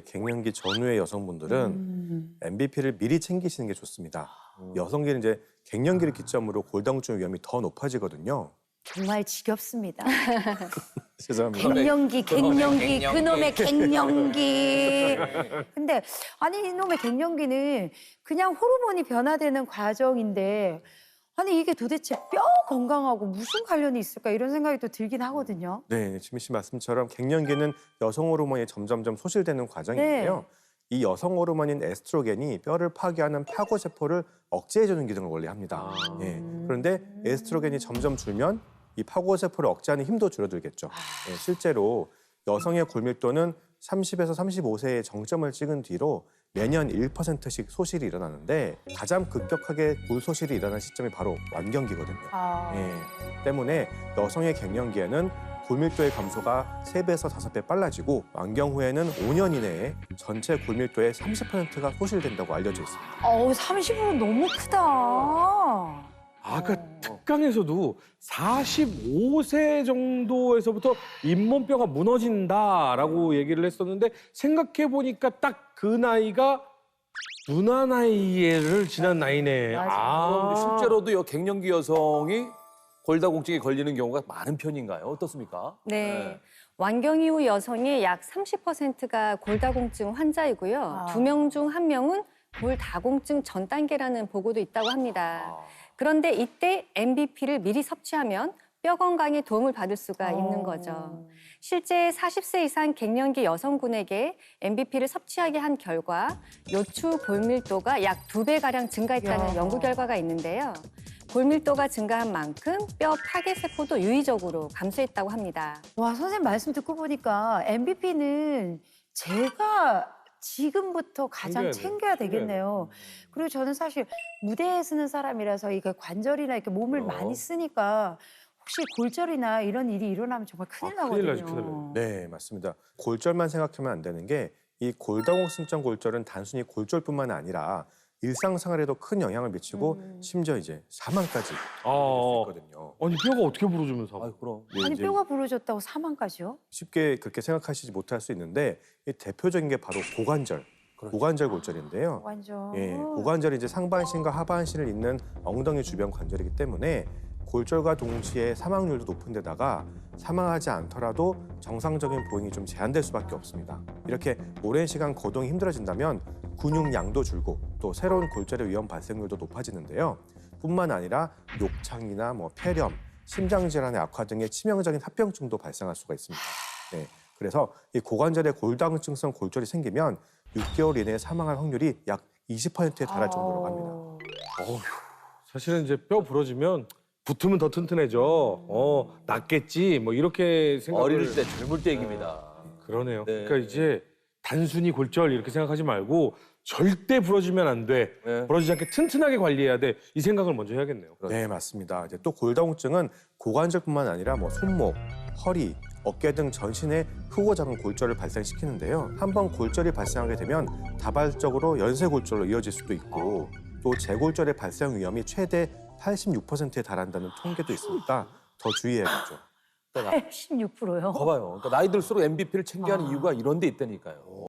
갱년기 전후의 여성분들은 MBP를 미리 챙기시는 게 좋습니다. 여성계는 이제 갱년기를 기점으로 골다공증 위험이 더 높아지거든요. 정말 지겹습니다. 죄송합니다. 갱년기, 갱년기. 그놈의 갱년기. 근데 아니 이놈의 갱년기는 그냥 호르몬이 변화되는 과정인데 아니 이게 도대체 뼈 건강하고 무슨 관련이 있을까 이런 생각이 또 들긴 하거든요. 네, 지민 씨 말씀처럼 갱년기는 여성 호르몬이 점점점 소실되는 과정인데요. 이 여성 호르몬인 에스트로겐이 뼈를 파괴하는 파고 세포를 억제해주는 기능을 원래 합니다. 예, 그런데 에스트로겐이 점점 줄면 이 파고 세포를 억제하는 힘도 줄어들겠죠. 예, 실제로 여성의 골밀도는 30에서 35세의 정점을 찍은 뒤로 매년 1%씩 소실이 일어나는데 가장 급격하게 골소실이 일어나는 시점이 바로 완경기거든요. 때문에 여성의 갱년기에는 골밀도의 감소가 3배에서 5배 빨라지고 완경 후에는 5년 이내에 전체 골밀도의 30%가 소실된다고 알려져 있습니다. 어우 30은 너무 크다. 아까 특강에서도 45세 정도에서부터 잇몸뼈가 무너진다라고 얘기를 했었는데 생각해보니까 딱 그 나이가 누나 나이를 지난 나이네. 근데 실제로도 갱년기 여성이 골다공증에 걸리는 경우가 많은 편인가요? 어떻습니까? 네. 완경 이후 여성의 약 30%가 골다공증 환자이고요. 2명 중 1명은 골다공증 전 단계라는 보고도 있다고 합니다. 그런데 이때 MBP를 미리 섭취하면 뼈 건강에 도움을 받을 수가 있는 거죠. 실제 40세 이상 갱년기 여성군에게 MBP를 섭취하게 한 결과 요추 골밀도가 약 2배가량 증가했다는 연구 결과가 있는데요. 골밀도가 증가한 만큼 뼈 파괴 세포도 유의적으로 감소했다고 합니다. 와 선생님 말씀 듣고 보니까 MBP는 제가 지금부터 가장 챙겨야 되겠네요. 그리고 저는 사실 무대에 서는 사람이라서 이게 관절이나 이렇게 몸을 많이 쓰니까 혹시 골절이나 이런 일이 일어나면 정말 큰일 나거든요. 큰일 나죠, 큰일 나요. 네, 맞습니다. 골절만 생각하면 안 되는 게 이 골다공증성 골절은 단순히 골절뿐만 아니라 일상생활에도 큰 영향을 미치고 심지어 이제 사망까지 이를 수 있거든요. 아니 뼈가 어떻게 부러지면서? 아유, 그럼. 네, 아니 이제 뼈가 부러졌다고 사망까지요? 쉽게 그렇게 생각하시지 못할 수 있는데 이 대표적인 게 바로 고관절, 고관절 골절인데요. 완전. 예, 고관절이 이제 상반신과 하반신을 잇는 엉덩이 주변 관절이기 때문에 골절과 동시에 사망률도 높은 데다가 사망하지 않더라도 정상적인 보행이 좀 제한될 수밖에 없습니다. 이렇게 오랜 시간 거동이 힘들어진다면 근육량도 줄고 또 새로운 골절의 위험 발생률도 높아지는데요. 뿐만 아니라 욕창이나 폐렴, 심장질환의 악화 등의 치명적인 합병증도 발생할 수가 있습니다. 네, 그래서 이 고관절에 골다공증성 골절이 생기면 6개월 이내에 사망할 확률이 약 20%에 달할 정도라고 합니다. 사실은 이제 뼈 부러지면 붙으면 더 튼튼해져. 낫겠지. 뭐 이렇게 생각을. 어릴 때, 젊을 때 얘기입니다. 그러네요. 네. 그러니까 이제 단순히 골절 이렇게 생각하지 말고 절대 부러지면 안 돼. 네. 부러지지 않게 튼튼하게 관리해야 돼. 이 생각을 먼저 해야겠네요. 네, 맞습니다. 이제 또 골다공증은 고관절뿐만 아니라 손목, 허리, 어깨 등 전신에 크고 작은 골절을 발생시키는데요. 한 번 골절이 발생하게 되면 다발적으로 연쇄골절로 이어질 수도 있고 또 재골절의 발생 위험이 최대 86%에 달한다는 통계도 있으니까 더 주의해야겠죠. 86%요? 봐봐요. 그러니까 나이 들수록 MBP를 챙겨야 하는 이유가 이런 데 있다니까요.